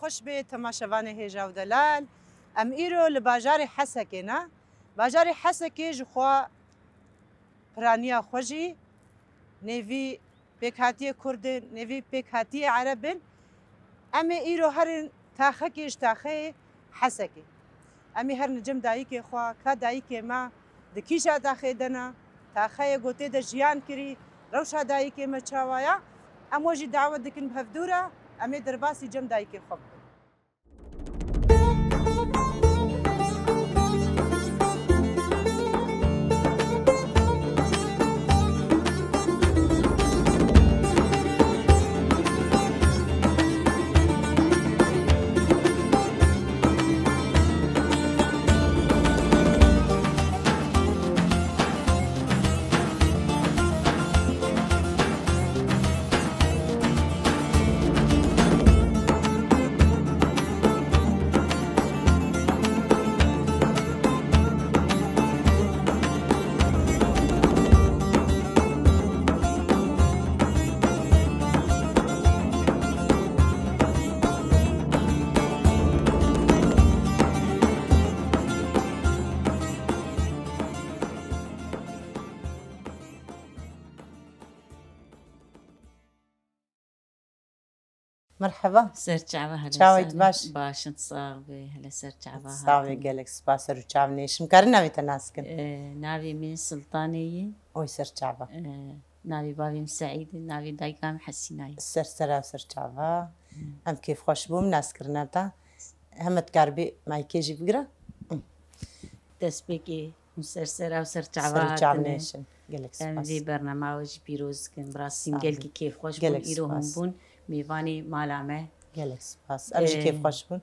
خوش به تماشاوان هیجا و دلال ام ایرو لباجار حسکه نه باجار حسکه جخوا پرانیا خوشی نوی پیکاتی کرد نوی پیکاتی عربن اما ایرو هر تاخکیش تاخه حسکه امی هر نجم دایی که خوا که دایی که ما دکیشا تاخه دنا تاخه گوته در جیان کری روشا دایی که ما چاوایا اموجی دعوت دکن بهفدورا امی درباسی جم دایی که خوب مرحبا سرچعبه هلا چاویت باش باش تصاوي هلا سرچعبه صاوي قالك سباسر وچاونيش مكرنا ويتناسكن ناوي من سلطانية اوي سرچعبه ناوي بابي سعيد ناوي دايقام حسيناي سرسرا سرچعبه ام كيف خوش بوم ناسكرنا تا همت كاربي ماي كيجي بقرا تسبيكي سرسرا وسرچعبه سرچاونيش قالك ام في سباس برنامج بيروز كن براسين قالك كيف خوش بون ايرو هم بون میوانی مالامه قالك سباس امشي كيف خوش بون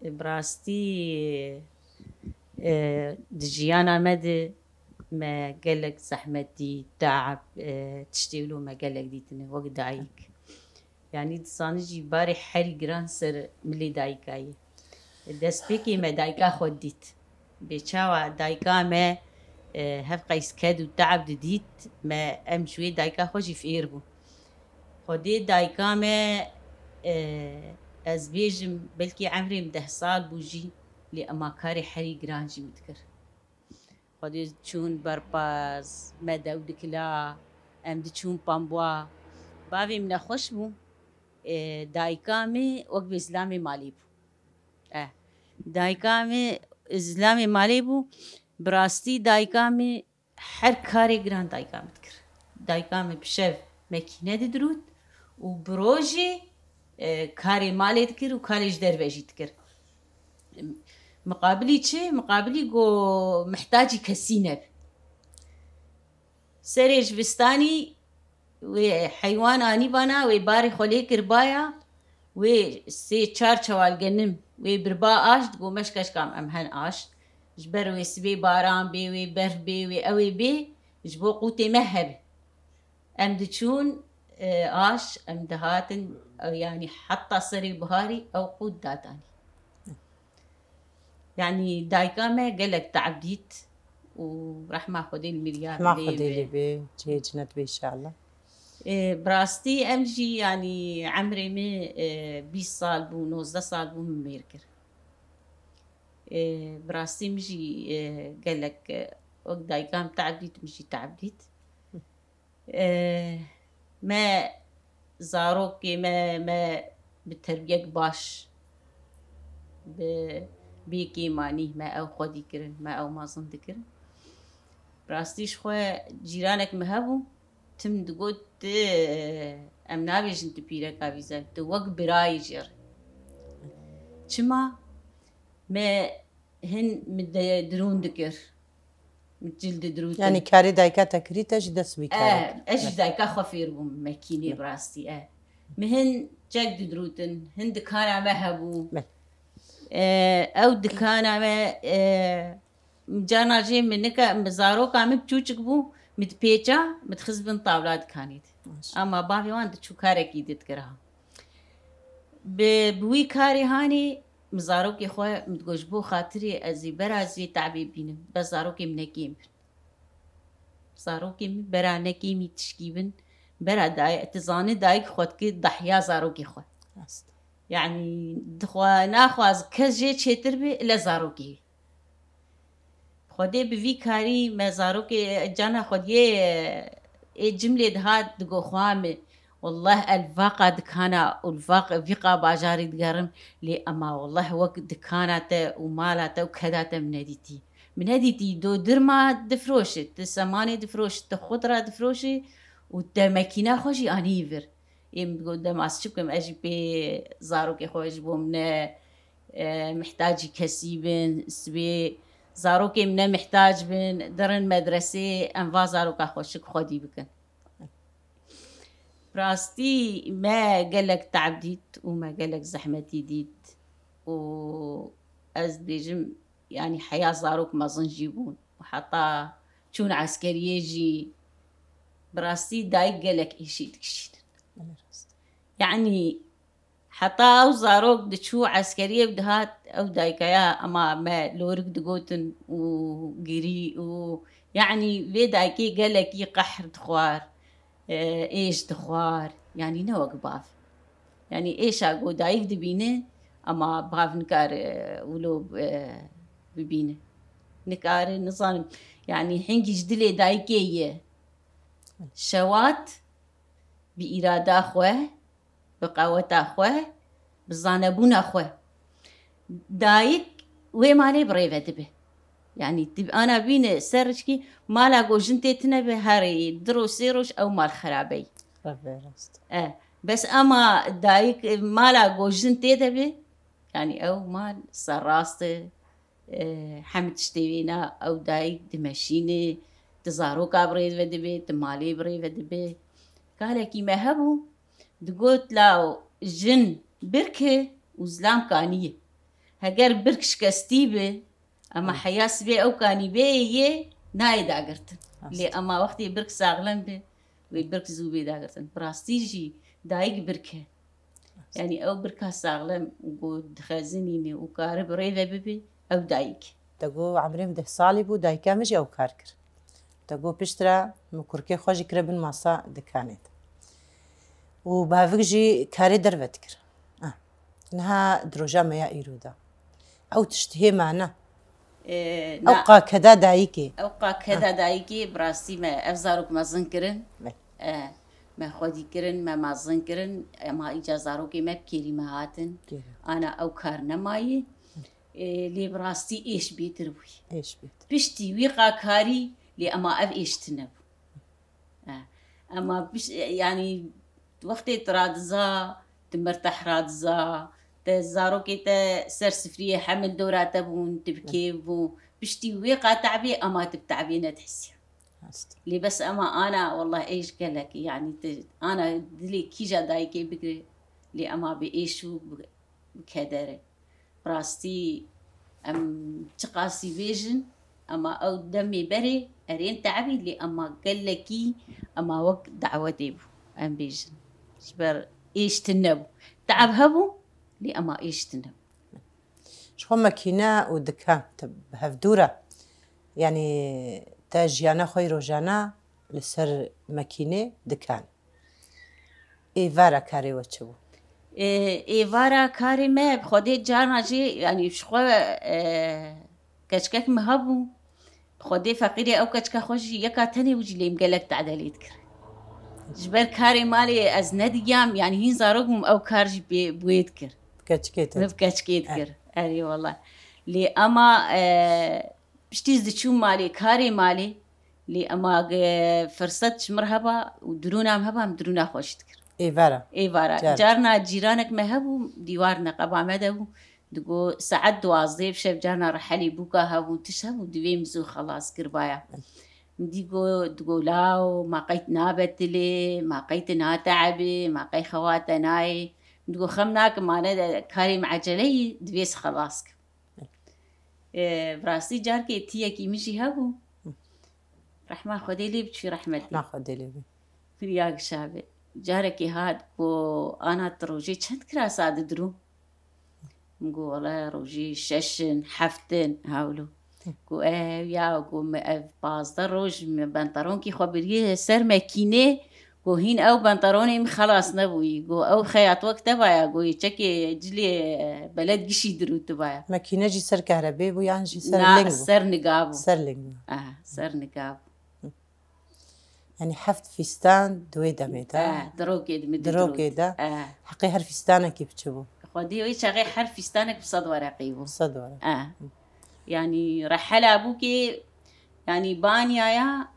براستي دجيانا مد ما قالك زحمتي تعب تشتغلوا ما قالك ديتنا وقت دايك يعني تصانجي باري حري جران سر ملي دايكاي دسبيكي ما دايكا خديت بيشاوا دايكا ما هف قيس كادو تعب ديت ما امشوي دايكا خوشي في ايربو خودی دایکامه از بیجم بلکی عمریم 10 سال بوجی لی اما کاری حری گرانجی متکر خودی چون برپاز مدو دکلا ام دی چون پامبوا باوی من خوش بو دایکامه وقت اسلامی مالی بو دایکامه اسلامی مالی بو براستی دایکامه هر کاری گران دایکامه تکر دایکامه بشف ماکینه درود و بروجي كاري مالي تكر وكاريش درويجي تكر مقابلي چه مقابلي جو محتاجي كسينب سريج بستاني وحيوان اني بانا وباري خولي كربايا وسي چار چوال گنم وبربا آشت جو مشكش كام امهن آشت جبر وسبي باران بي وبرف بي وأوي بي جبو قوتي مهب ام دچون آش ام دهاتن يعني حتى صري بهاري او قود داتاني يعني دايكامه قالك تعبديت وراح ما خذي المليار ما خذي لي بي جي جنت بي ان شاء الله براستي امجي يعني عمري من 20 سال بو 19 سال بو من ميركر براستي مجي قالك وقت دايكام تعبديت مجي تعبديت ما زاروكي ما بتربيك باش بيكي ماني ما او خودي كرن ما او ما ظن ذكر براستيش خو جيرانك مهبو تم دقوت ام نابيش انت بيرك افيزا توق براي جر چما ما هن درون ذكر جلد درود يعني كاري دايكا تكريت اج دس بكاري اج دايكا خفير بوم ماكيني براستي مهن جاك دروتن هن دكانا مهبو او دكانا ما جانا جي منك مزارو كامل بچوچك بو متبيچا متخزبن طاولات كانيت اما بابي وان دچو كاركي دتكرها بوي كاري هاني مزاروكي خو متگوش بو خاطري ازي برازي تعبي بينم بزاروكي منكيم زاروكي برانكي متشكيبن برا داي تزاني دايك خودكي ضحيا زاروكي خو يعني دخوا ناخواز كزجي تشتر بي إلا زاروكي خودي بفي كاري ما زاروكي جانا خودي جملة دهات دقو خوامي والله الفاقة دكانا والفاقة فيقا باجاري دقارم لي أما والله وقت دكاناته ومالاته وكذاته من هديتي دو درما دفروشي تسماني دفروشي تخضرة دفروشي وتماكينة خوشي أنيفر يم قدام أسشبكم أجي بي زاروكي خوش بومنا محتاجي كسيبن سبي زاروكي منا محتاج بن درن مدرسة أنفا زاروكا خوشك خودي بكن براستي ما قالك تعبديت وما قالك زحمتي ديت وأز بيجم يعني حياة زاروك ما زنجيبون وحتى شون عسكري يجي براستي دايق قالك إيشي تكشين يعني حتى أو زاروك دشو عسكرية بدهات أو دايكايا أما ما لورك دقوتن وقري يعني في دايكي قالك يقحر دخوار إيش دخوار يعني نوق باف يعني إيش أقو دايك دبينه أما باف نكار ولو ببينه نكار نظام يعني حين جدلي دايكي شوات بإرادة أخوه بقوة أخوه بزانبون أخوه دايك ومالي بريفة دبه يعني تب أنا بين سرشكي ما لاقو جنتي تنبه هاري دروسيروش أو مال خرابي بس أما دايك ما لاقو جنتي دبه يعني أو مال سراسته حمد شتينا أو دايك دمشيني تزاروكا بريفة دبه تمالي بريفة دبه قالكي ما هبو دقوت لاو جن بركة وزلام كانية هجر بركش كستيبه أما حياس بي أو كاني بيه ناي داقرتن لي أما وقتي برك ساغلن بي وبرك زوبي داقرتن براستيجي دايق بركة يعني أو بركة ساغلن وقود خازنيني وكارب ريذا ببي أو دايق تقو عمري مده صالبو دايكا مجي أو كاركر تقو بشترا مكوركي خوشي كربن ماسا دكانت وبافجي كاري درفتكر إنها دروجة ميا إيرودا أو تشتهي معنا أوقا كذا دايكي أوقا كذا دايكي براستي ما أفزاروك ما زنكرن ما خودي كرن ما زنكرن ما إجازاروكي ما بكيري ما هاتن أنا أو كارنا ماي لي براستي إيش بيتروي إيش بيت بشتي ويقا كاري لي أما أف إيش تنبو أما بش يعني وقت ترادزا تمرتاح رادزا تزاروكي تا سر سفرية حمل دورات بون تبكيبو بشتي ويقا تعبي أما تبتعبينا تحسي لي بس أما أنا والله إيش قالك يعني أنا دلي كيجا دايكي بكري لي أما بإيشو بكدره براستي أم تقاسي بيجن أما أو دمي بري أرين تعبي لي أما قالكي أما وقت دعوتي بو أم بيجن شبر إيش تنبو تعب هبو لي أما إيش تنبو شخو ماكينة ودكان هفدورة يعني تاجيانا خوي روجانا لسر ماكينة دكان إيفارا كاري واتشبو إيفارا كاري ما بخودي جانا جي يعني شخو كشكك مهبو خودي فقيري أو كشكا خوشي يكا تاني وجي لي مقالك تعدالي تكر جبر كاري مالي از نديام يعني هين زاروكم أو كارج بويتكر بكشكيتكر أري والله لي أما بشتيز دشو مالي كاري مالي لي أما فرصتش مرهبا ودرونا مهبا مدرونا خوش تكر إيفارا جارنا جيرانك مهبو ديوارنا قبا مدهو دقو ساعد دوازيب شاف جارنا رحلي بوكا هبو تشهبو دوي مزو خلاص كربايا دقو لاو ما قيت نابتلي ما قيت ناتعبي ما قي خواتناي دقو خمناك ما ندا كاري معجلي دويس خلاصك براسي جاركي تيكي مشي هبو رحمة خدي لي بشي رحمتي ما خدي لي فرياق شابي جاركي هاد بو أنا تروجي چند كراسة درو مقو والله روجي ششن حفتن هاولو قو يا قو باز دروج بنطرون كي خبريه سر ماكينه قو هين أو بنطروني خلاص نبوي قو أو خياط وقت تبايا قو يشكي جلي بلد قشي درو تبايا ماكينة جي سر كهرباء بو يعني جي سر نا لينجو سر نقابو سر لينجو سر نقابو يعني حفت فستان دوي دميتا درو كده مد درو كده حقي هر فستانك كيف تشوفو خدي ويش غير حرف فستانك بصد ورقيبو صد ورق يعني رحل أبوكي يعني بانيايا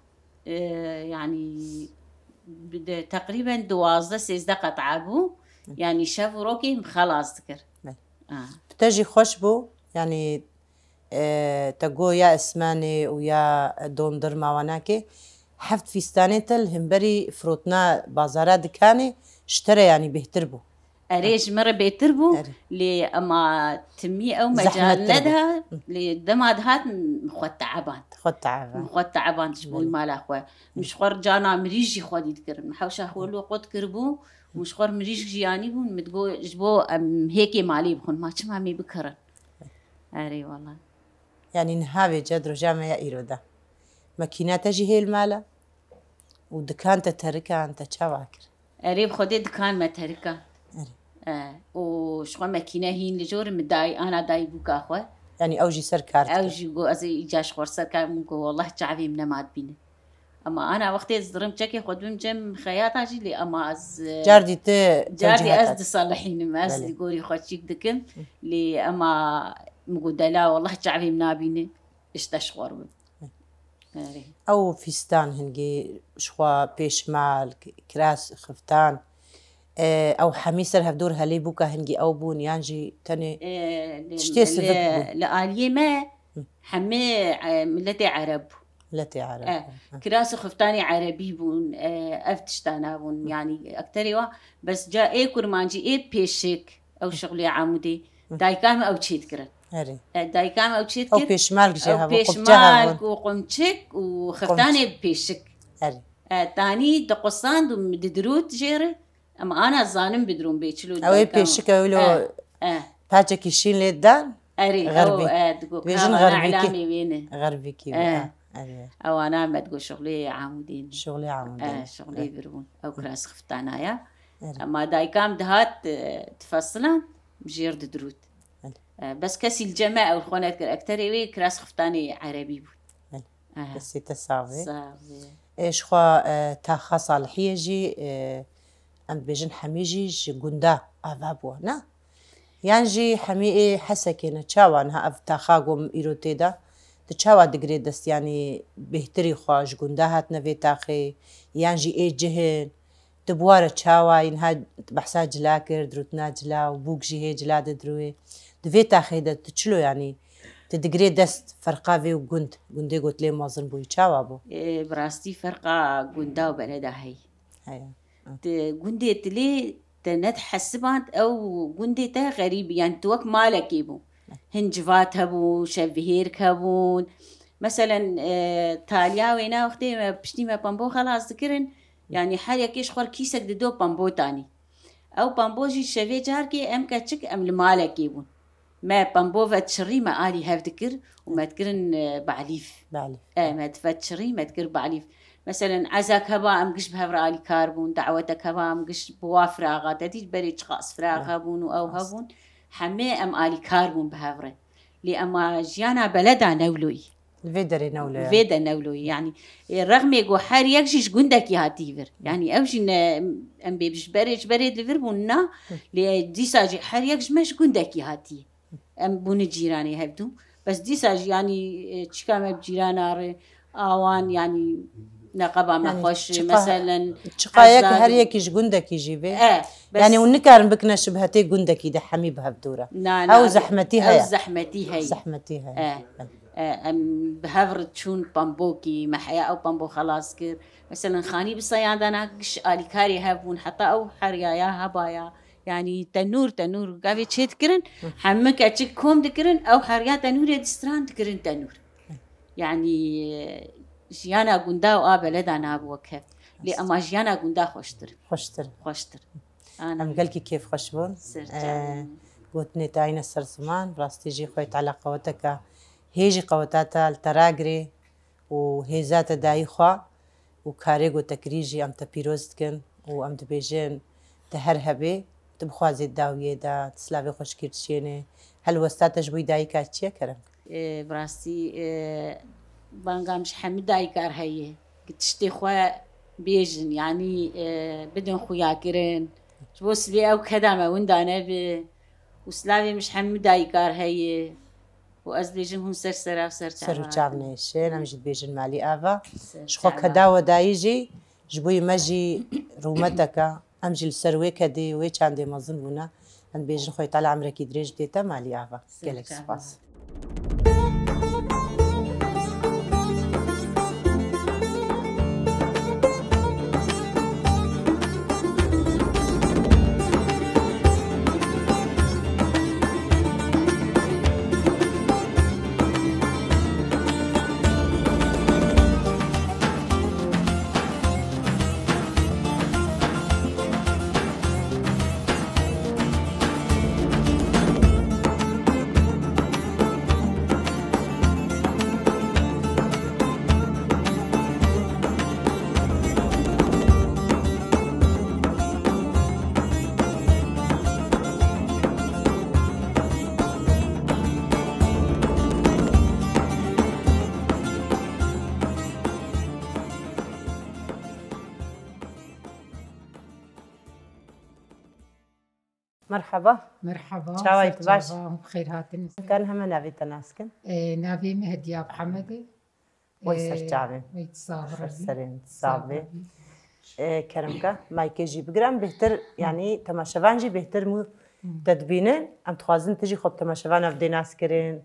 يعني تقريبا 12 قطعة ابو يعني شافوا روكي خلاص ذكر بتجي خوش بو يعني تقو يا اسماني ويا دون درما وناكي حفت فستاني تل همبري فروتنا بازارات دكاني اشترى يعني بيهتر بو أريج مرة بيتربو لأما تمي أو مجال ندها لدماد هات مخوت تعبان تشبوي مال أخوة مش خور جانا مريجي خودي تكرم محوشة هولو قد كربو ومش خور مريج جياني بون متقو جبو هيكي مالي بخون ما شما مي بكرن أري والله يعني نهابي جدرو جامع يا إيرو ده ماكينات جي هي المالة ودكان تتركة أنت تشاواكر أري بخودي دكان ما تركة وشو ماكينة هين لجور مداي أنا داي بوك أخوة يعني أوجي سر كارت أوجي جو أزي إجاش خور سر كار ممكن والله تعبي من ما تبينه أما أنا وقت زدرم شكي خد بمجم خياط أجي لي أما أز جاردي أز تصلحين ما أز يقولي خد شيك دكم لي أما مقدلا والله تعبي من بينه إشتشخور أو فستان هنجي شخوا بيش مال كراس خفتان أو حميسر هفدور هلي بوكا هنجي أو بون يانجي تاني تشتي سبب لآلية ما حمي ملتي عرب ملتي عرب كراس خفتاني عربي بون أفتشتانا بون يعني أكتريوا بس جاء إيه كرمانجي إيه بيشك أو شغلي عمودي دايكام أو تشيت كرت دايكام أو تشيت أو بيش مالك جاها أو بيش مالك وقمتشك وخفتاني بيشك تاني دقصان دم ددروت جيري أما أنا زانم بدرون بيشلو أو بيشك أولو باجك يشين ليدان غربي بيجن غربي علامي وينه غربي كي أو أنا ما تقول شغلي عامودين شغلي برون أو كراس خفتانايا أما دايكام دهات تفصلان بجير ددروت بس كسي الجماعة والخونات أكتري كراس خفتاني عربي بود بس تساوي إيش خوا تاخا صالحية جي أم بيجن حميجي جندا أبابوا نا يانجي حمي حسكينا تشاوا أنها أف تاخا قوم إيروتي دا تشاوا دقري دست يعني بهتري خوا جندا هات نفي تاخي يانجي إيه جهن تبوارة تشاوا إنها بحسا جلاكر دروتنا جلا وبوك جي هي جلا دروي دفي تاخي دا تشلو يعني تدقري دست فرقا في وقند قندي قلت لي موازن بوي تشاوا بو براستي فرقا قندا وبلدا هيا قندي تلي تنت حسبات أو قندي تا غريب يعني توك مالك يبو هنجفات هبو شبهير كبون مثلا تاليا وينا وقتي ما بشتي ما بامبو خلاص ذكرن يعني حال يكيش خور كيسك دو بامبو تاني أو بامبو جي شبه جاركي أم كاتشك أم المالك يبون ما بامبو فتشري ما آلي هفذكر وما تكرن بعليف ما تفتشري ما تكر بعليف مثلا عزاك هبا أم قش بهفر آلي كاربون دعوتك هبا أم قش بوافراغا تديج بريج خاص فراغ هبون أو هبون حمي أم آلي كاربون بهفره لأما جيانا بلدا نولوي الفيدر نولوي الفيدر نولوي يعني الرغم يقو حار يكشيش قندك يهاتيفر يعني أوشي أم بيبش بريد لفربونا لدي ساجي حار يكش مش قندك يهاتي أم بون جيراني هبدو بس دي ساجي يعني تشكام بجيرانا آوان يعني نقبا ما خوش يعني مثلا شقايك هر يكيش قندك يجيبه يعني ونكارن بكنا شبهتي قندك يده حمي بهبدوره او زحمتي هي ام بهفر تشون بامبوكي محيا او بامبو خلاص كر مثلا خاني بصيادنا قش آلي كاري هبون حتى او حريا يا هبايا يعني تنور قافي تشيت كرن حمك اتشك كوم دكرن او حريا تنور يدستران دكرن تنور يعني جيانا قندا وآبلدا نابوكه لأما جيانا قندا خوشتر أنا قالكي كيف خوشبون قوتني تاين السرسمان براستي جي خويت على قوتك هيجي قوتاتا التراغري وهيزات دايخوا وكاريغ وتكريجي أم تبيروزتكن وأم دبيجين تهرهبي تبخوازي الداوية دا تسلاوي خوش كيرتشيني هل وستاتش بوي دايكا تشيا كرم؟ براستي بانغا مش حمد دايكار هي تشتي خوا بيجن يعني بدون خويا كرين بوس بي أو كدامة وندانا وسلاوي مش حمد دايكار هي وأز بيجن هم سرسرا وسر تعبنا شين أم جد بيجن مالي آفا شخو كداوة دايجي جبوي ماجي رومتك أم جل سروي كدي ويش عندي مظنونا أن بيجن خوي طالع عمرك يدريج ديتا مالي آفا كالك سباس مرحبا شاويت باش بخير هاتن كان هم نافي تناسكن نافي مهدي ابو حمد ويسر تعبي ويتصابر سرين تصابي كرمكا مايكي جي بقرام بهتر يعني تماشفانجي بهتر مو تدبينين ام تخوازن تجي خب تماشفان في ناس كرين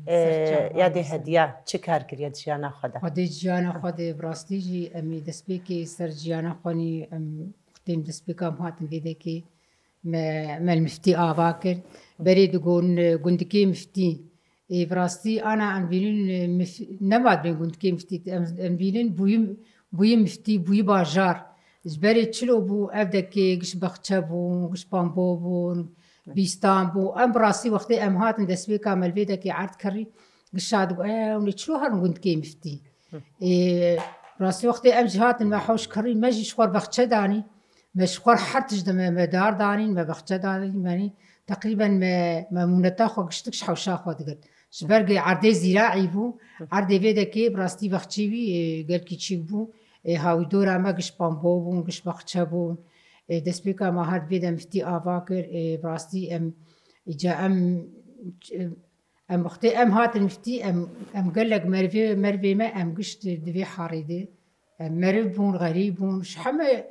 يادي هديه چه کار کرد جیانا خدا خدای جیانا خدا براستی جی امی دسپیکی سر جیانا خونی ختم دسپیکام هاتن ویده کی ما المفتي آباكر بريد قندكي مفتي براستی أنا أم بينن نبعد بين قندكي مفتي أم بينن بوي مفتي بوي باجار بريد شلو بو أبدك قش بختبو قش بامبو بيستان بو أم براستی وقتی أم هاتن دسبي كامل فيدا كي عرض كري قش شادو ونشلو هرن قندكي مفتي براستی وقتی أم جهاتن ما حوش كري ما جي شوار بختداني مشوار حرتش دم مدار دارين ما بخشة دارين يعني تقريبا ما منتاخو قشتكش حوشا خود قد شبرق عرضي زراعي بو عرضي بيدا كي براستي بخشيوي قال كي تشيبو هاوي دورا ما قش بامبو بو قش بخشة بو دسبيكا ما هاد بيدا مفتي آفاكر براستي ام جا ام اختي ام هات المفتي ام قال لك مرفي ما ام قشت دبي حاريدي مربون غريبون شحمه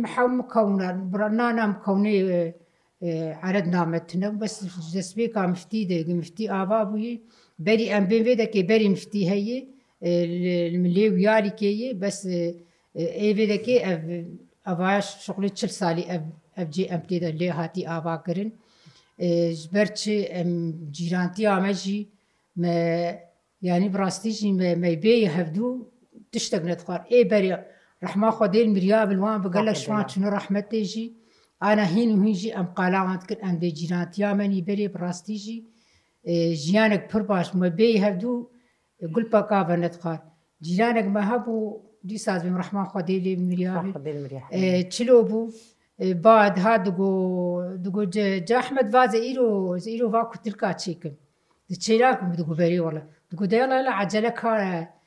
حاول مكونة برنانا مكونة عددنا متنا بس جسبيكا مفتي آبابي بري أم بين فيدا كي بري مفتي هي الملي وياري كي بس إيه فيدا كي أباش شغلي تشل سالي أبجي أم تيدا اللي هاتي آبا كرن جبرتش أم جيرانتي آمجي ما يعني براستيجي ما يبي يهفدو تشتغل نتخار إيه بري رحمة خدي المرياب الوان بقول لك شوان شنو رحمة تيجي أنا هين وهيجي أم قلاوان تكر أم دي جيرانت يامني بري براستيجي جيانك برباش ما بي هبدو قل بقى بنتخار جيرانك ما هبو دي ساز بم رحمة خدي لي المرياب تشلوبو بعد دقو جا أحمد فازا إيرو فاكو تلقى تشيكم تشيلاكم دقو بري والله دقو ديالا لا عجلة كارا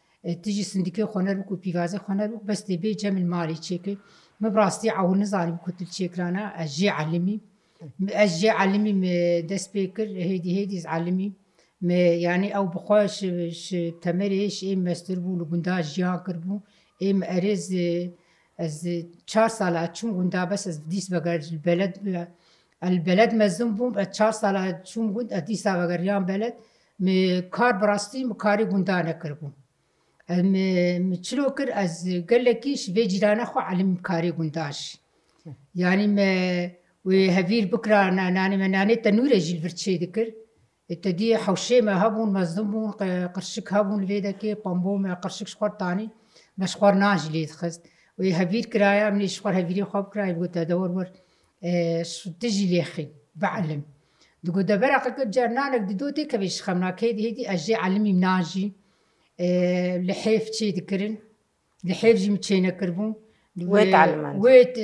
تيجي سندكي خونا بكو بيفازة خونا بكو بس تبي جمل مالي تشيكي ما براستی عون نزانی بکتل چیکرانا اجی علمی دست بکر هیدی علمی يعني او بخواش تمريش ام مستر بو لغندا جيا كربو ام ارز از 4 سال اتشون غندا بس از ديس بغر البلد مزم بو 4 سال اتشون غند اديس بغر يام بلد كار براستي مكاري غندا نكربو متشلوكر از قالكيش بيجرانا خو علم كاري غنداش يعني ما وهفير بكره ناني تنور جيل فرتشي ذكر التدي حوشي ما هبون مزدمون قرشك هبون الفيدا كي بامبو ما قرشك شخور تاني ما شخور ناجي لي تخست وهفير كرايا مني شخور هفيري خوب كرايا بقول تدور ور تجي لي اخي بعلم دقو دبرق جرنانك ددوتي كبيش خمنا كيدي هيدي اجي علمي مناجي لحيف شي ذكرن لحيفجي متشينا كربون ويتعلمان ويت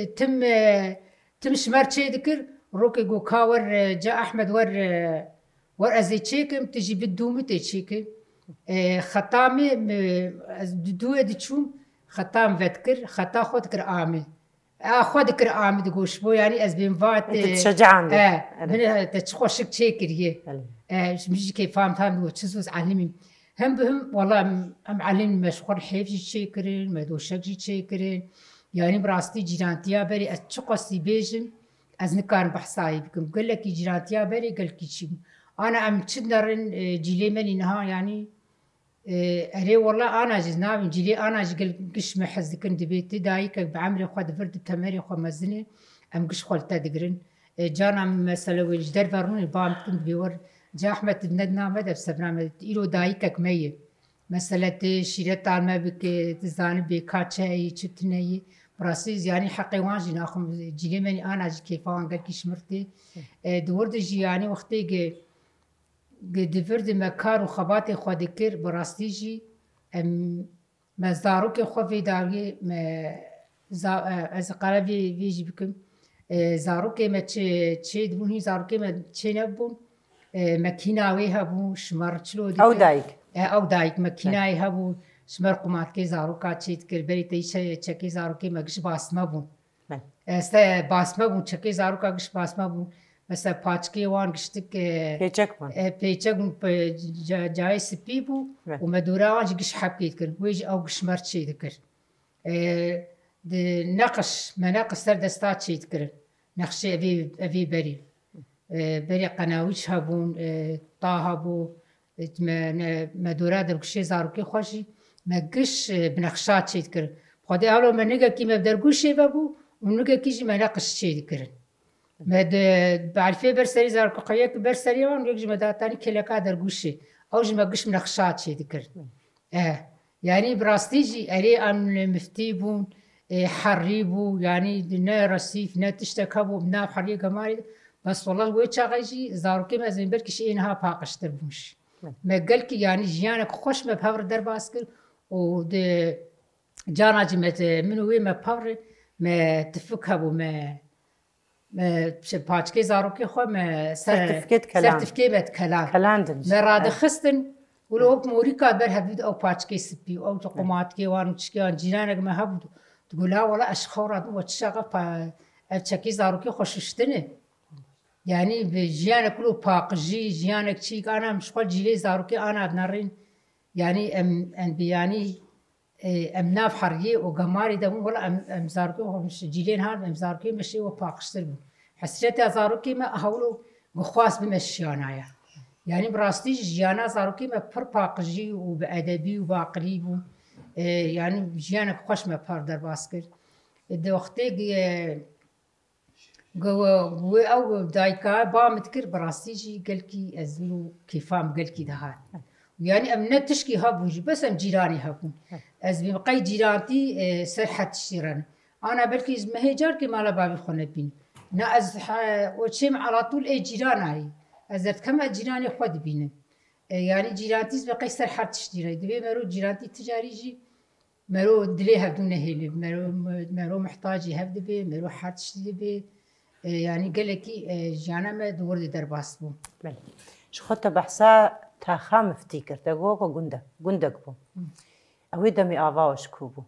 تم شمار شي ذكر روكي جو كاور جاء احمد ور ازي تشيكم تجي بدومي تشيكم خطامي دو ادشوم خطام ذكر خطا خود كر عامل خود كر عامل تقولش بو يعني از بين فات تشجعان من تشخوشك تشيكر هي مش كيف فاهم وتشوز علمي هم بهم والله ام علم مشغول حيفجي تشيكرين ما دوشكجي تشيكرين يعني براستي جيرانتيا بري اتشقصي بيجم از نكار بحصاي بكم قال لك جيرانتيا بري قال كي شي انا ام تشدرن جيلي مني نها يعني اري والله انا جزناب جيلي انا قال قش ما حزكن دبيتي دايك بعمري خد فرد بتمري خو مزني ام قش خلت دقرن جانا مثلا وجدر فرني بام كنت بيور جا احمد بندنا مدى بسبنا ايرو دايكك ميه مثلا شيرت ما بك تزان بكاتشاي تشتني براسيز يعني حقي واجي ناخم جيلي مني انا كيف قال كي شمرتي دورد جي يعني وقتي دفرد مكار وخباتي خو دكر براستيجي ما زاروك خو في داغي ما از قربي بيجي بكم زاروك ما تشي دبوني زاروك ما تشينبون مكيناوي هبو شمر تشلو او دايك مكيناي هبو شمر قمات كي زاروكا تشيت كر بري تي تشكي زاروكي ماكش باسما بون است باسما بون تشكي زاروكا كش باسما بون مثلا پاچکی وان گشتک پیچک جای سپی بو و مدورا وان گش حبکیت کر ویج او گش مرد شید کر د نقش مناقش سر دستات شید کر نقش ابي بري قناويش هبون طه هبو مدورا در گشی زاروکی خوشی ما گش بنقشات شید کر خدا اولو منگه کی مبدرگوشی بابو ونگه کیش مناقش شید کر مد بعرفه برسري زار قياك برسري وان يجي مداتاني كلكا درغوشي او جما قش منخشات شي ذكر يعني براستيجي اري ان مفتيبون حريبو يعني نا رصيف نا تشتكبو بنا حريه كماري بس والله ويتشا غيجي زاركي ما زين بركي شي انها باقش تربوش ما قالك يعني جيانك خوش ما بهور درباسكل و جانا جمت منو وي ما باور ما تفكهبو ما پاچکی زاروکی خو ما سرتفکیت کلان مراد خستن ولو موريكا بر هبد او پاچکی سپی او تقومات کی وان چکی جیرانک ما هبد تقول لا ولا اشخورات وتشغف پاچکی زاروکی خوششتنه يعني بجيانك كله باقجي جيانك شيك انا مش قول جيلي زاروكي انا بنرين يعني ام بياني ام ناف حريه وقماري دمو ولا ام زاروكي مش جيلين هاد ام زاروكي مشي وباقشتر حسيت زاروكي ما هولو مخواس بمشيانايا يعني براستي جيانا زاروكي ما بر باقجي وبادبي وباقلي يعني جيانك خوش ما بار در باسكر د وقتي جو او دايكا بامتكر براستيجي قالكي ازلو كيفام قالكي دهات يعني امنا تشكي هابوجي بس ام جيراني هابون ازبي بقي جيرانتي سرحت الشيران انا بلكي ما هي جاركي مالا بابي خونبين نا از وشيم على طول اي جيراناي ازرت كما جيراني خود بينن يعني جيرانتي بقي سرحت الشيران دبي مرو جيرانتي تجاريجي مرو دليها بدون هيل مرو محتاجي هبدبي مرو حرتش دبي يعني قال لك جانا ما دور درباس بو بله شو خدت بحثا تاخام افتكر تقوق جندك بو اوي دمي افاوش كوبو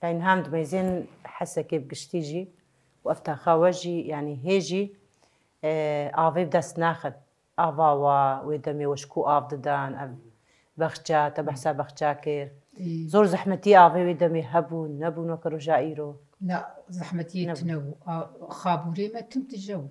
يعني هامد ميزين حسا كيف قشتيجي وافتاخا وجي يعني هيجي افي بدس ناخد افاوا ويدمي وشكو اف ددان بخجا تبحثا بخجا كير زور زحمتي افي ويدمي هبون نبون وكرو جائرو لا زحمتي تنو خابوري ما تم تجو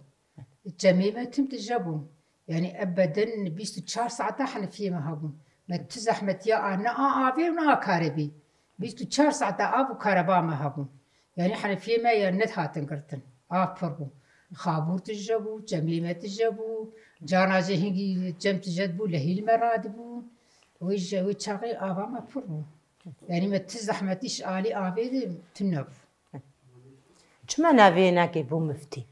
الجميع ما تم تجابون يعني ابدا 24 ساعه احنا في ما هبون ما تزحمتي انا افي ونا كاربي 24 ساعه ابو كهرباء ما هبون يعني احنا في ما ينت هاتن كرتن افربو خابور تجابو جميع ما تجابو جانا جهنجي جم تجدبو لهي المرادبو ويشاغي افا ما فربو يعني ما تزحمتيش الي افي تنف شما نافينا كيبو مفتي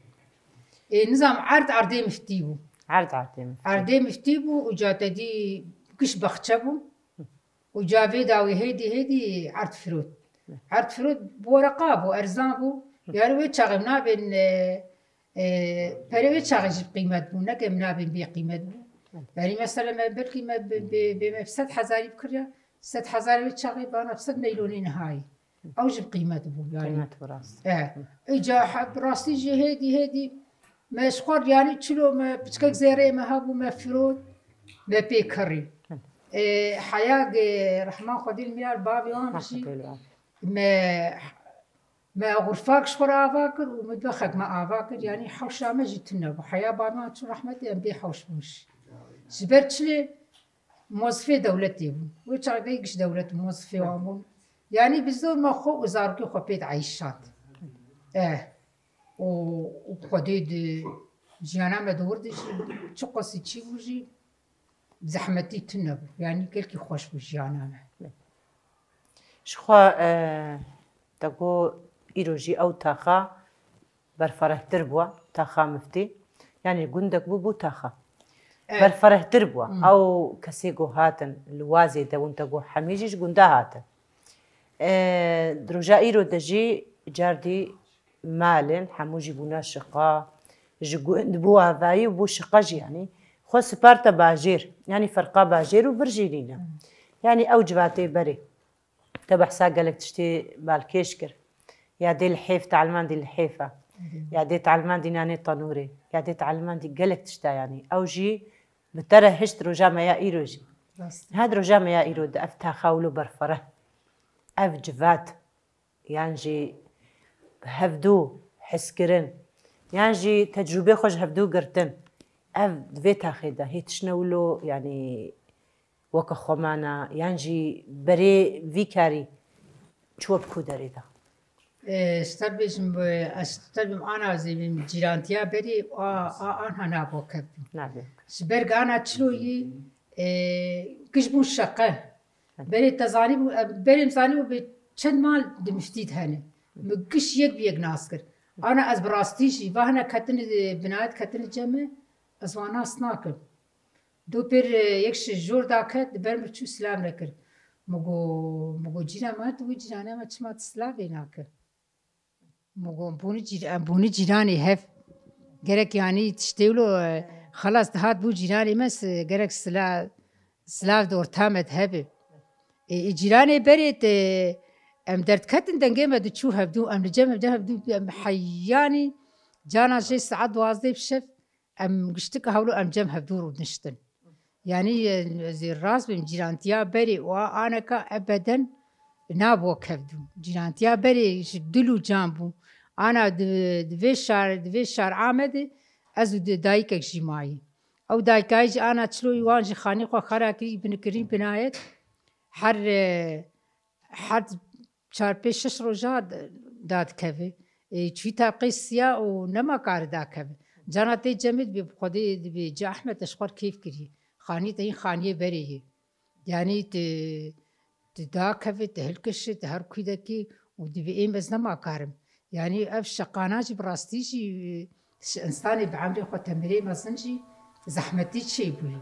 نظام عرضي مفتيبو عرضي مفتيبو وجاتدي كش بخشبو وجافي داوي هيدي عرض فروت عرض فرود بورقة بو أرزان بو يعني ويتشاغي منابن بري ويتشاغي جيب قيمة بو نكا منابن بي قيمة بو يعني مثلا ما بركي ما بسد حزاري بكريا 6,000 ويتشاغي بانا بسد ميلونين هاي أو جيب قيمة بو يعني قيمة براس إجا براستي جي هيدي ما شخور يعني تشلو ما بتكك زيري ما هابو ما فرود ما بيكري حياة رحمن خدي الميال بابي وامشي ما غرفاك شخور آفاكر ومدبخك ما آفاكر يعني حوشا ما جيتنا وحياة بابي ما تشو رحمتي أم بي حوش موش سبرت لي موظفي دولتي ويتشاقيقش دولة موظفي وامون يعني بزور ما خو وزاركي خو بيت عيشات وخديد جيانا ما دوردش تشقصي تشي وجي زحمتي تنب يعني كلكي خوش بجيانا شخوا تقو إيروجي أو تاخا برفره تربوا تاخا مفتي يعني قندك بو تاخا برفره تربوا أو كسيقو هاتن الوازي دا وانتقو حميجيش قندا هاتن دروجا إيرو دجي جاردي مالن حموجي بونا شقا جقو بو هذاي وبو شقاج يعني خو سبارتا باجير يعني فرقا باجير وبرجيلينا يعني أو جباتي بري تبع ساقلك تشتي بالكيشكر يا دي الحيف تعلمان دي الحيفة يا دي تعلمان دي ناني طنوري يا دي تعلمان دي قلك تشتا يعني أو جي بتره هشت رجا ما يا إيروجي هاد رجا ما يا إيرود أفتها خاولو برفره أف جفات يعني هفدو حسكرن يعني تجربة خوش هفدو قرتن أف دفيتها خيدا هي تشنولو يعني وكا خمانا يعني بري فيكاري شو بكو داريدا استربيم أنا زي من جيرانتيا بري أنا نابو كبد نعم سبرق أنا تشلوي كشبو الشقة بري تزاني بري مزاني بتشد مال دمشتيت هنا مقش يك بيك ناسكر أنا از براستيشي وهنا كتن بنايت كتن جمع أزوانا سناكر دو بير يكش جور داكت برم شو سلام نكر مگو جيران ما تو جيران ما تسمع سلام ناكر مگو بوني جيراني هف جرك يعني تشتيلو خلاص هاد بو جيراني مس جرك سلاف دور تامت هبه جيراني بريت ام درت كتن دنجي ما تشوف هبدو ام نجم هبدو حياني جانا شي سعد وازي بشف ام قشتك هولو ام جم هبدو ونشتن يعني زي الراس بين جيرانتيا بري وانا كا ابدا نابو كبدو جيرانتيا بري شدلو جامبو انا دفي شار عامد ازو دايكك جماعي او دايكاج انا تشلوي وانجي خاني خو خراكي بنكرين بنايت حد چار پیش 6 روزا داد کهی چی تاقیسیا و نما کار دا کهی جاناتی جمید بی خودی بی جا احمد اشخار کیف کری خانی تا این خانیه بریه یعنی دا کهی تهلکش تهر کیده کی و دی بی این از نما کارم یعنی اف شقاناج براستیجی انسانی بعمری خود تمری مزنجی زحمتی چی بوی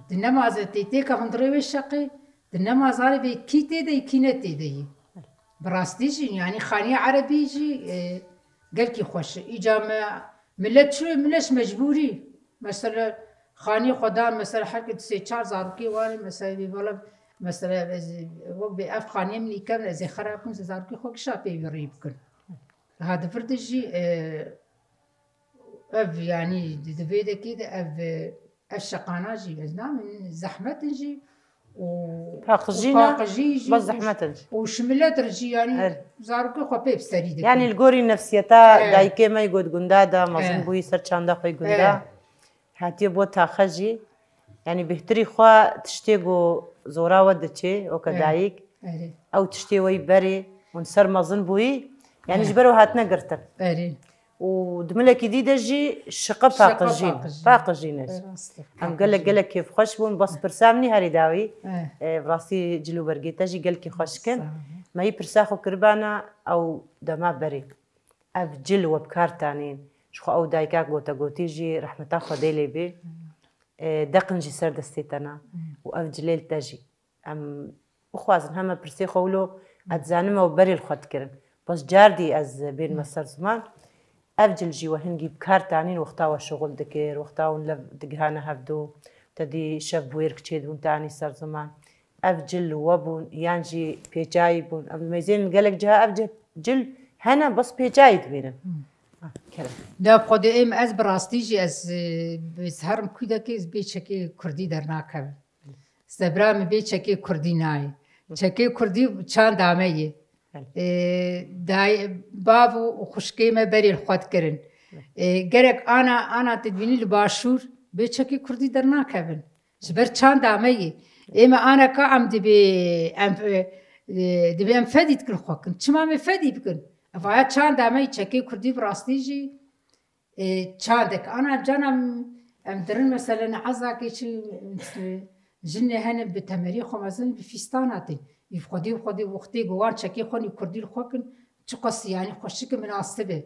دنما از تیتی که هندروی شقی دنما زاری بی کیته دی کینته دی براستيجي يعني خانية عربي جي قالكي خوش إجا ملت شو ملش مجبوري مثلا خانية خدام مثلا حركة 3-4 زاروكي واري مثلا بيبالا مثلا وقت بأف خانية مني كم زي خرابكم زاروكي خوك شابي يريبكن هذا فردجي أف يعني دبيدة كده أف شقانا جي من زحمة جي باقجينا بس زحمة وشملت رجي يعني زاركو خبيب سريد يعني الجوري نفسيتا دايكي ما يقول جندادا مازن بوي سر چاندا خوي جندا هاتي بو تاخجي يعني بهتري خوا تشتيغو زورا ودتشي او كدايك او تشتي وي بري ونسر مازن بوي يعني جبرو هاتنا قرتن ودملك جديدة جي شقة باقجين هم قالك كيف خوش بون بس برسامني هاري داوي براسي جلو برقيتا جي قال كي خوش كن ما يبرساخو كربانا او دما بري اف جل وبكار تانين شخو او دايكاك قوتا قوتي جي رحمتا خديلي بي دقن جي سر دستيتنا واف جليل تاجي ام اخوازن هما برسي خولو اتزانم وبري الخد كرن بس جاردي از بين مسار زمان افجل جي وهنجي بكار تانين وقتها شغل دكير وقتها ونلف دقهانا هفدو تدي شاب ويرك تشيدون تاني صار زمان افجل وابون يانجي بيجايبون ام ميزين قالك جها افجل جل هنا بس بيجايد بينن كلام دا خود ام از براستیجی از بسهرم کجا که از بیچکی کردی در ناکر سبرام بیچکی کردی نای چکی کردی چند دامه دای بابو خشکی ما بری الخواد کرن گرک انا تدبینی لباشور بیچکی کردی در ناکر سبر چند دامه اما انا کام دبی ام فدیت کن خوکن چما می فدی بکن افعال چند دامه چکی کردی براستیجی چندك أنا جانا أمدرن مثلاً عزاكي شيء جنة هنا بتماريخ ومازن بفستاناتي يفقدي وقتي جوان شكي خوني كردي الخوكن تقص يعني خشك مناسبة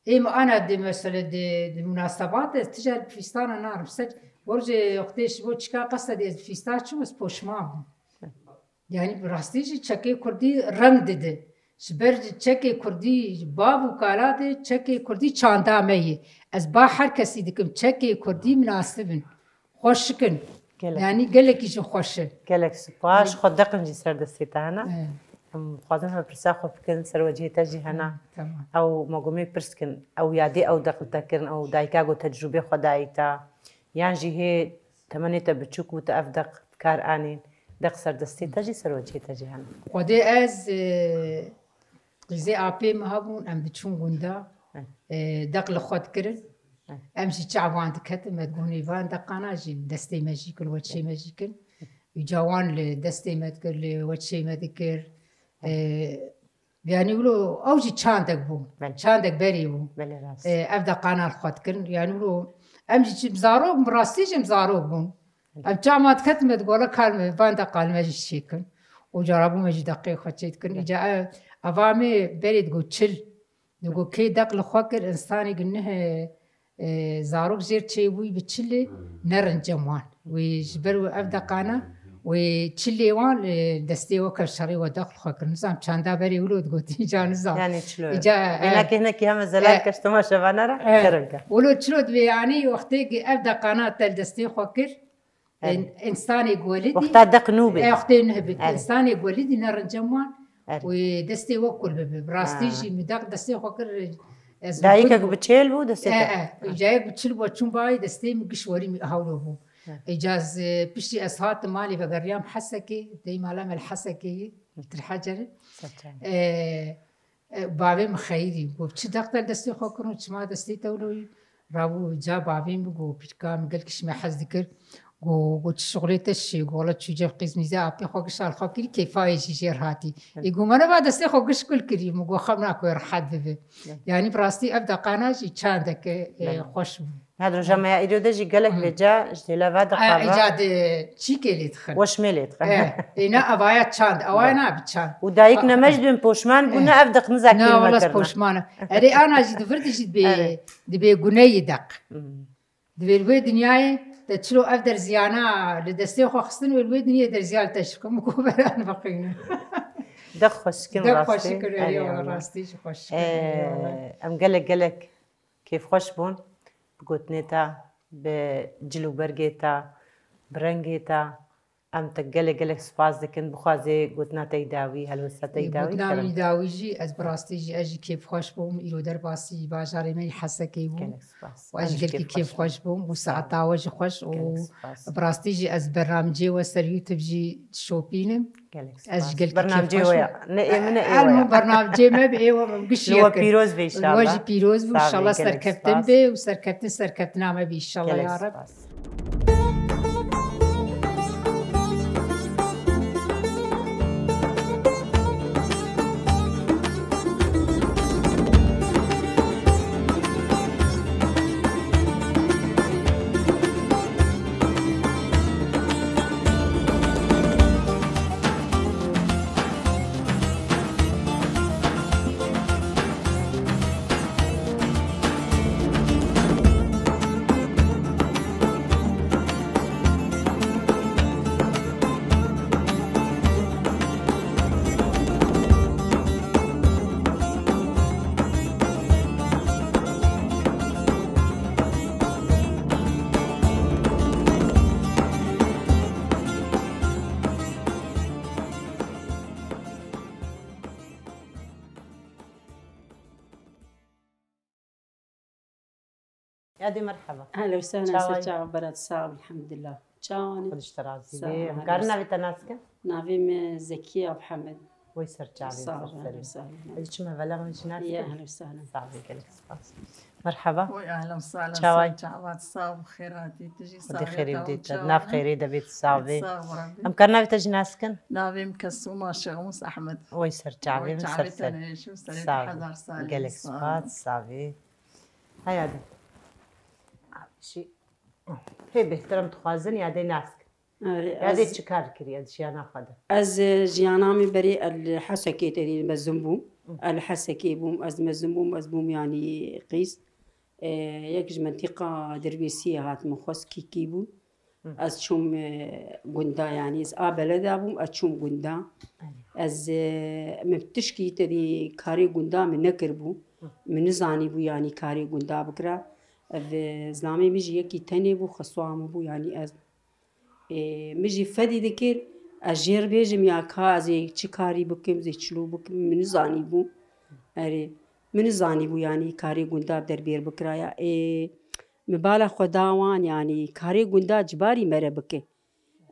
إما أنا دي مثلاً دي مناسبات تجار بفستان أنا رمسج ورجع وقتيش بوشكا قصة دي بفستان شو بس بوشمام يعني براستيجي شكي كردي رنگ ده شبر چکی کردی بابو کالاده چکی کردی چاندا میه از با هر کسی دکم چکی کردی مناسبن خوشکن یعنی گلکیش خوشه گلک سپاس خود دقن جی سر دستیت هنا خودم هم برساخو فکن سر وجهی تجی هنا او مقومی پرسکن او یادی او دقل تکرن او دایکاگو تجربه خدایتا یعنی هی تمنیت بچوک و تافدق کار آنین دق سر دستیت تجی سر وجهی تجی هنا خودی از قزي أبي مهابون أم بتشون غندا دقل خود كرن أمشي تعبان تكتم ما تقولي فان دقانا جي دستي ماجيكل واتشي ماجيكل يجاوان لدستي ما تقول واتشي ما ذكر يعني يقولوا أوجي شاندك بو شاندك بري بو أبدا قانا الخود كرن يعني يقولوا أمشي مزاروب براستيج مزاروب بون أم تعبان تكتم ما تقول كلمة فان دقال ماجي شيكن وجربوا ماجي دقيق خدشيت كرن إجا أفامي بريد قو تشل نقول كي دقل خوكر إنساني قلنه زاروك زير تشيوي بتشلي نرن جموان ويجبروا أبدا قانا وتشلي وان دستي وكر شري ودقل خوكر نظام شاندا بري ولود قوتي جا نظام يعني تشلو هناك هم زلال كشتما شبانا رح كرنكا ولود تشلود يعني وقتي أبدا قانا تل دستي خوكر إنساني قولدي وقتها دق نوبي وقتي نهبت إنساني قولدي نرن جموان ودستي وكل براستيجي مداق دستي خوكر دايكك بتشيل بو دستي جايك بتشيل بوتشون باي دستي مقشوري هاولو بو إجاز بشتي أسهات مالي بقريام حسكي دي مالام الحسكي الحجر بابي مخيري وبتشي دقتل دستي خوكر وتشما دستي تولوي رابو جا بابي مقو بتكام قلكش ما حز ذكر قلت شغلتش يقولت شو جاب قسم زي أبي خوكش على خاكري كيف يجي جرهاتي يقول أنا بعد أستي خوكش كل كريم وقول خبنا كوير حد به يعني براستي أبدأ قناجي شاندك خوش هذا الجماعة إيدو دجي قالك بجا جدلا بعد قرار إيجاد شيكي اللي دخل وش ميلي دخل إنا أبايا شاند أوانا بتشاند ودايكنا مجد من بوشمان قلنا أبدق مزاكين لا والله بوشمان أري أنا جد فردي جد دبي قناي دق دبي الوي دنياي تشلو أفدر زيانا لدستي خو خصن والويد نية در زيال تشكم كوبران بقينا دق خوشكن راسي دق خوشكن يا راستي خوشكن أم قالك كيف خوش بون بقولت نتا بجلو برجيتا برنجيتا أم تقالك سباز دكن بخازي قلتنا تيداوي هل وسا تيداوي قلتنا تيداوي جي از براستي جي أجي كيف خوش بوم إلو در باسي باجاري مي حسكي بوم وأجي قلت كيف خوش بوم وساعتا وجي خوش وبراستي جي از برنامجي وسر يوتيوب جي شوبينم أجي قلت برنامجي ويا المهم برنامجي ما بإيوه مبقش يكن هو بيروز بي إن شاء الله وجي بيروز بي إن شاء الله سركبتن بي وسركبتنا ما بي إن شاء الله يا رب يا مرحبا. اهلا وسهلا سجا برات صعب الحمد لله. تشاوني خدش ترازي قرنا بتناسك نافيم زكية محمد ويسر جابي اهلا وسهلا. هذيك ما بلا من شناس يا اهلا وسهلا صعبي قالك سباس. مرحبا وي اهلا وسهلا. شاوي شعبات صاب خيراتي تجي ودي خيري بديت ناف خيري دبيت صعبي صاب ام كرنا بتجناسكن نافيم كسوما شغموس احمد ويسر جابي مسرسل شو سالي صعبي حذر سالي قالك سباس صعبي هاي هذا شيء هي بيحترم تخازن يا دي ناسك يا دي تشكار كري هذا شيء انا اخذه از جيانامي بري الحسكي تدي مزمبو الحسكي بوم از مزمبو مزبوم يعني قيس يكج منطقة دربيسية هات مخص كيكيبو از شوم قندا يعني از بلدا بوم از شوم قندا از مبتشكي تدي كاري قندا من نكربو من زاني بو يعني كاري قندا بكرا زلامي مجي يكي تاني بو خصوام بو يعني از مجي فدي دكير اجير بيجم يا كازي تشكاري بكم زي تشلو بكم من زاني بو اري من زاني بو يعني كاري قندا دربير بكرايا مبالغ خداوان يعني كاري قندا جباري مرة بكي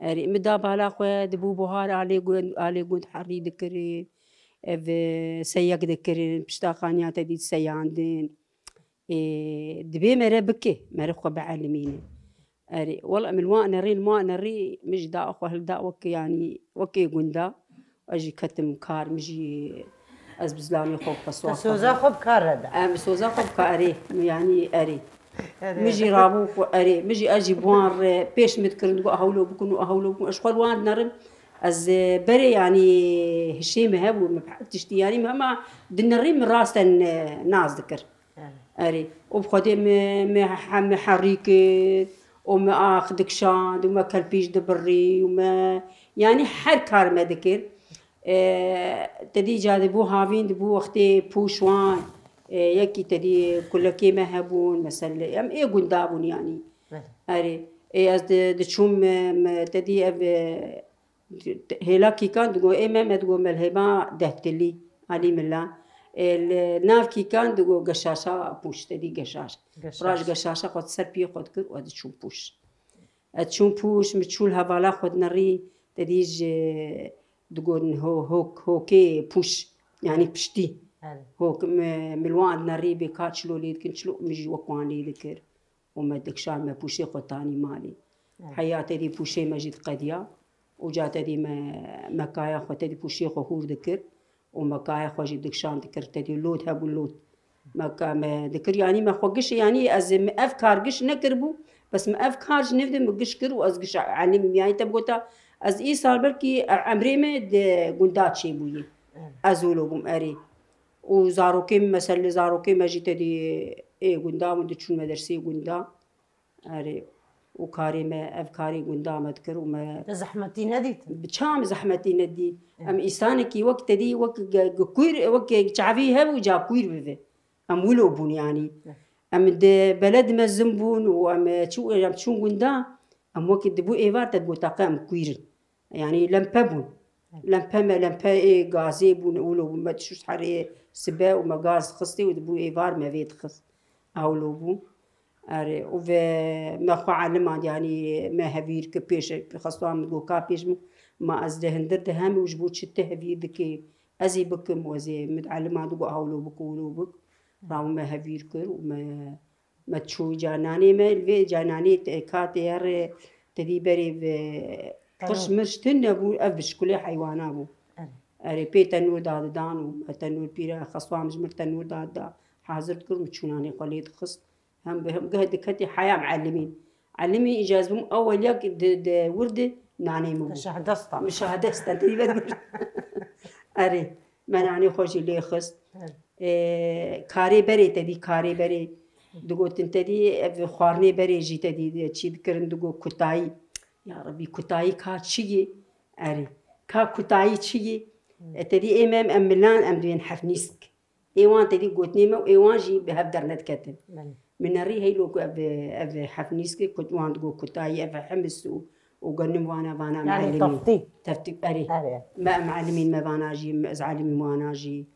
اري مدا بالا خو دبو بوهار علي قند حري دكري سياق دكري بشتاقانيات دي سياندين دبي مرة بكي مرة خو بعلميني اري والله من الوان نري مش دا اخو هل دا وكي يعني وكي قندا اجي كتم كار مجي از بزلامي خوب قصوا سوزا خوب كار هذا سوزا خوب كاري يعني اري مجي رابو اري مجي اجي بوار بيش متكرن اهولو بكون اهولو اشخال وان نرم از بري يعني هشيم هبو مبحتشتي يعني مهما دنري من راس ناس ذكر اري وبخدي محريكه وما اخذك شاند وما كلبيش دبري وما يعني حر كار ما ذكر تدي جاذبو هافين دبو وقتي بوشوان يكي تدي كل كيما هبون مثلا ام ايه قندابون يعني اري اي از دشوم تدي هلاكي كان تقول ايه ما تقول ملهبا دهتلي علي ملا الناف كي كان تقول قشاشة بوش تدي قشاشة راج قشاشة قد سربي قد كر واد تشوم بوش تشوم بوش متشول هبالا خد نري تديج تقول هوكي بوش يعني بشتي هوك ملوان نري بكاتشلو ليد كنشلو مجي وقوان لي ذكر وما دكشان ما بوشي قطاني مالي حياتي دي بوشي مجيد قديا وجات دي مكايا خو تدي بوشي خور ذكر ومكايا خو جي دكشان ذكر تدي لود هبو اللود مكا ما ذكر يعني ما خوقش يعني از افكار قش نكربو بس ما افكار نفدم قش كر واز قش علم يعني تبغوتا از اي صار بركي عمري ما قندات شي بوي ازولوكم اري وزاروكيم مثلا زاروكيم اجي تدي اي قندا مدتشون مدرسي قندا اري وكاري ما افكاري قندا ما تذكر وما زحمتي نديت بشام زحمتي ندي ام انسانك وقت دي وقت كوير وقت شعبيها وجا كوير بذا ام ولوبون يعني ام بلد ما زنبون وام شو قندا ام وقت دبو ايفار تدبو تقام كوير يعني لمبابون لمبا اي غازي بون ولو ما تشوش حري سبا وما غاز خصتي ودبو ايفار ما فيت خص اولوبو اري وف ما خو علم يعني ما هبير كبيش خصوام دو كابيش ما ازده هندر دهم وجبوت شته هبير دكي ازي بكم وزي متعلم دو اولو بقولو بك راو ما هبير كر وما ما تشو جاناني ما الفي جاناني كاتير تدي بري قش مرشتن ابو افش كل حيوان ابو اري بي تنور داد دان وتنور بيرا خصوام جمر تنور داد حاضر كر متشوناني قليد خص هم بهم قهد كتي حياة معلمين علمي إجازهم أول ياك ورد نعني مو مشاهدة تقريبا أري ما نعني خوشي لي خص كاري بري تدي كاري بري دقو تنتدي في خوارني بري جي تدي تشي ذكرن دقو كتاي يا ربي كتاي كا تشي أري كا كتاي تشي تدي إمام أملان أم دوين حفنيسك إيوان تدي قوتني ما إيوان جي بهبدر نتكتب من الري هي لو أب حفنيسك كنت وان تقول كتاي أب حمس وقنم وانا معلمين يعني تفتي أري ما معلمين ما باناجي أزعلمي واناجي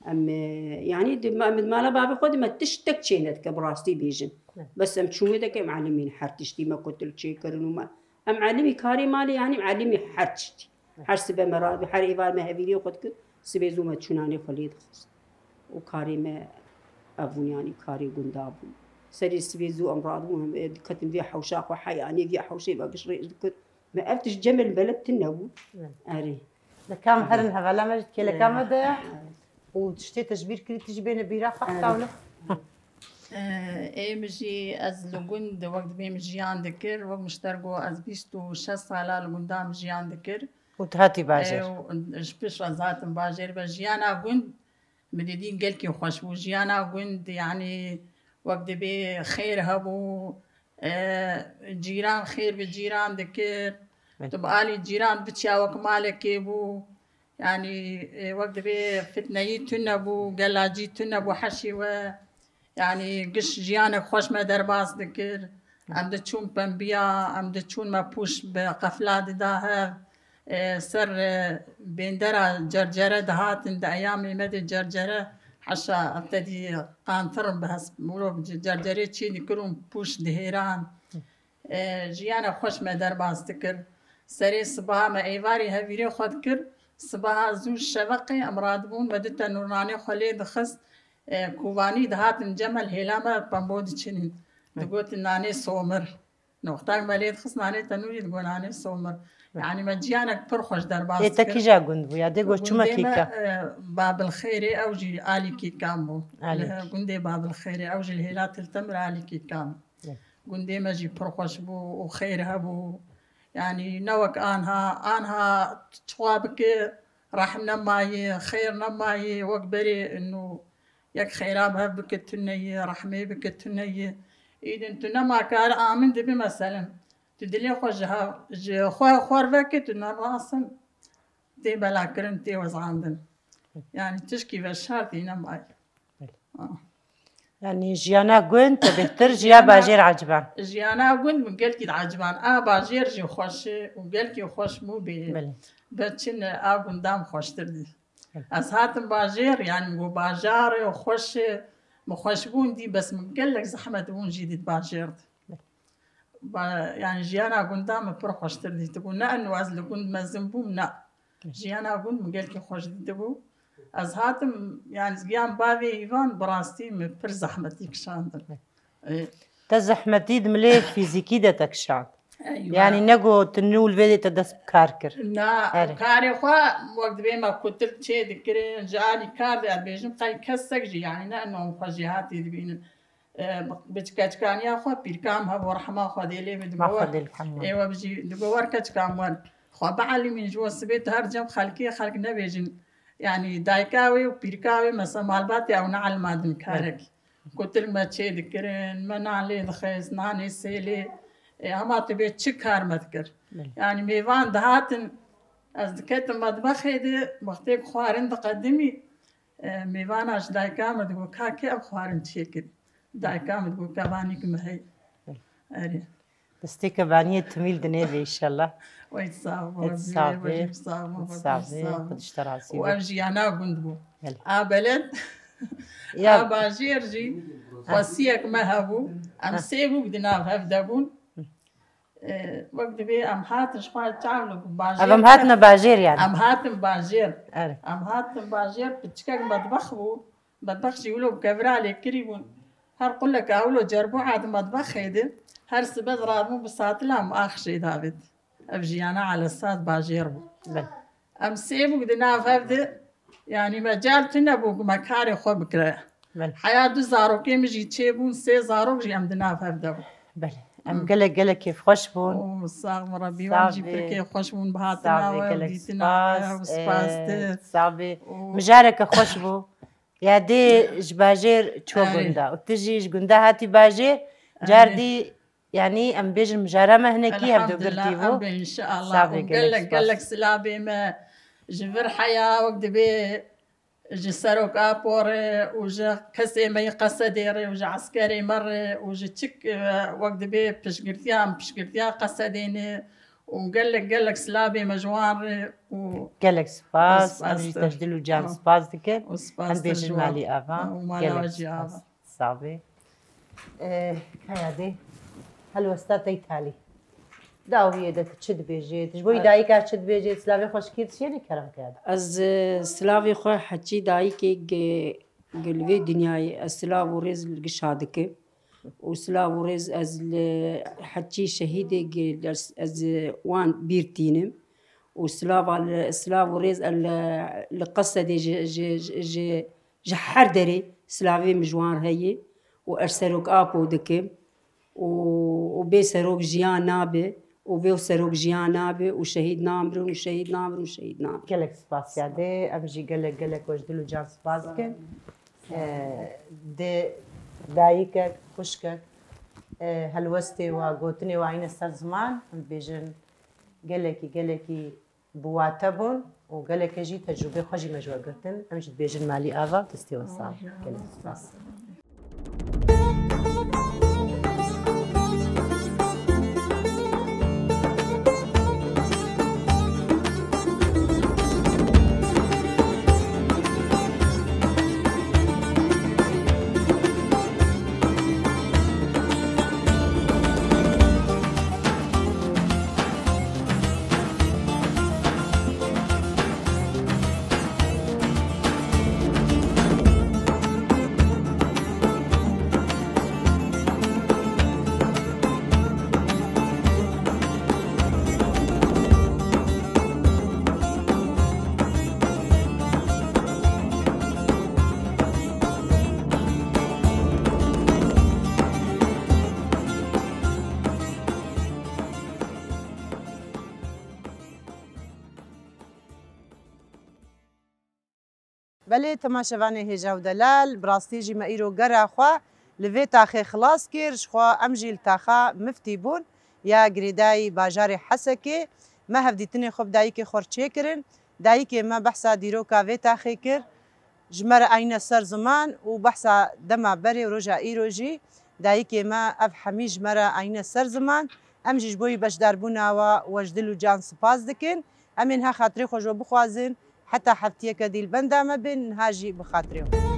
أم يعني ما لا بابي خود ما تشتك شينت كبراستي بيجن بس ام شو ذاك معلمين حرتشتي ما كنت الشيكرن وما ام معلمي كاري مالي يعني معلمي حرتشتي حرس بمراد بحر ايوال ما هبيلي وقت سبي زوما تشوناني خليد خص وكاري ما ابون يعني كاري قندابون سري سبي زو امراض كتم في حوشاق وحي يعني في حوشي بقشري ذكر ما افتش جمل بلد تنو اري لكام هرنها ولا مجد كي لكام هذا وتشتي تجبير كري تجبين بيرا حتى مجي از لگند وقت بیم جیان دکر وقت مشترگو از 26 ساله لگندام جیان دکر وتهاتي باجر شبش رزاتم باجر بجیانا گند مديدين قال كي خوش وجيانا قند يعني وقت بي خير هبو جيران خير بالجيران دكر تبقى لي جيران بتشاوك مالك بو يعني وقت بي فتنة تنبو قلاجي تنبو حشي و يعني قش جيانك خوش ما درباس دكر عم تشون بنبيا عم تشون ما بوش بقفلات داها سر بندرة جرجرة دهات عند أيامي مدى جرجرة حشا ابتدي قانتر بهس مولو جرجرة تشيني كلهم بوش دهيران جيانا خوش ما درباس دكر سري صباها ما ايواري هفيري خود كر صباها زوج شبقي امراض بون مدتا نوراني خلي دخس كوباني دهات جمل هيلاما بامبود تشينين دقوت ناني صومر نوختاك ماليد خص ناني تنوري تقول ناني صومر يعني مجيانك برخوش درباس هي تكيجا قند ويا ديقو شما كيكا باب الخيري اوجي آلي كيكامو قندي باب الخيري اوجي الهيلات التمر آلي كيكام قندي مجي برخوش بو وخيرها بو يعني نوك آنها توابك رحمنا ماي خيرنا ماي وقبري انه يك خيرابها بك التنية رحمي بك التنية إذا انتو نما كار آمن دبي مثلا تدلي خوجها خور بكت إنه راسن تي بلا كرنتي وزعندن يعني تشكي بالشارتي نما يعني جيانا قنت بهتر جيا باجير عجبان جيانا قنت من قلت عجبان باجير جي خوش وقلت خوش مو بي بتشن قندام خوش تردي أسهاتم باجير يعني مو باجاري وخوش مخوشبون دي بس مقلك زحمة بون جديد باجير يعني جيانا قندام برخوش تردي تقول نا إنه أزل قند مزنبوم نا جيانا قند مقلك خوش ديدبو أسهاتم يعني زقيان بابي إيفان براستي مبر زحمتي كشاندن تزحمتي دملي فيزيكي دا تكشان أيوة. يعني نقو تنول فيدي تدس بكاركر نا كاري خوا وقت بيما كتل شيء ذكرين جالي كار بيجم قاي كسك جي يعني نا انهم خجيهاتي دبين بتكاتكان يا خوا بيركام هب ورحمه خوا ديلي بدغور ايوا بجي دغور كاتكام وان خوا بعلي من جوا سبيت هرجم خلقي خلق نبيجن يعني دايكاوي وبيركاوي مثلا مالباتي او نعل مادن كارك كتل ما شيء ذكرين ما نعلي دخيس ناني سيلي هما تبي تشكر مذكر يعني ميوان دهاتن أذكرت المطبخ هذي وقتك خوارن تقدمي ميوان أش دايكام تقول كاكي أب خوارن تشكر دايكام تقول كباني كمهي أري دستي كبانية تميل دنيبي إن شاء الله ويتصابوا خدش تراسي وأجي أنا قندبو بلد باجيرجي وسيك مهبو أم سيبو بدنا هفدبون وقت بي أم هات شوية تعملوا باجير أم هاتنا باجير يعني أم هاتن باجير أم هاتن باجير بتشكك مطبخ يقولوا بكفرالي كريبون هر قل لك أولو جربوا عاد مطبخ هيدا هر سبز رادمو بساطلا أم أخشي دافد أبجيانا على الساد باجير أم سيبو بدنا فهفد يعني مجال تنبو مكاري خو بكرا حياة دو زاروكي مجي تشيبون سي زاروك جي أم دنا فهفدبو أم قلق كيف خوش بون وصاغ مربي وجي بركي خوش بون بهاتنا وديتنا وسباست صعبي مجارك خوش بو يا دي جباجير تشو قندا وتجي جندا هاتي باجير جاردي يعني أم بيج المجارمة هناكي هبدو قرتيبو إن شاء الله قلق سلابي ما جبر حياة وقت بي جسروك أبوري وجا كسي ما يقصديري وجا عسكري مرة وجا تشك وقت بي بشقرتيا قصديني وقالك سلابي مجوار قالك سباس أنا جيت أجدلو جان سباس ذكر وسباس بيج المالي أفا ومالا وجي أفا صعبي كيادي هل وستاتي تالي داوية دا تشد بيجيت جبوي دايكا تشد بيجيت سلافي خوش كيرت شيني كلام كاد از سلاوی خو حچی دایی که گلوی دنیای سلاو و رز القشادك وسلاو و رز از حچی شهيد از وان بيرتينم وسلاو و رز القصة دي جحر دري سلاوي مجوان هي وارسلوك ابو دكم وبيسروك جيان نابه وبيوسروك جيان نابه وشهيد نامرون وشهيد نامرون وشهيد نامرون قالك سباس يا دي امجي قالك وجدلو جان سباس كن دي دايكك خشكك هلوستي وقوتني وعين السر زمان بيجن قالكي بواتبون وقالك جي تجربة خجي مجوى قرتن امجي بيجن مالي افا تستي وصال قالك سباس بله تماشاوانه هجا و دلال براستیجی ما ایرو گره خوا لوی تاخه خلاص کرد خوا امجیل تاخه مفتی بون یا گریدای باجار حسکه ما هفدیتنی خوب دایی که خورچه کرن دایی که ما بحثا دیرو کاوی تاخه کرد جمر عین سر زمان و بحثا دما بری روجا ایروجی دایی که ما اف حمی جمر عین سر زمان امجیج بوی بشدار بونا و وجدلو جان سپاس دکن امین ها خاطری خوش و بخوازن حتى حفتيك دي البندا ما بين هاجي بخاطرهم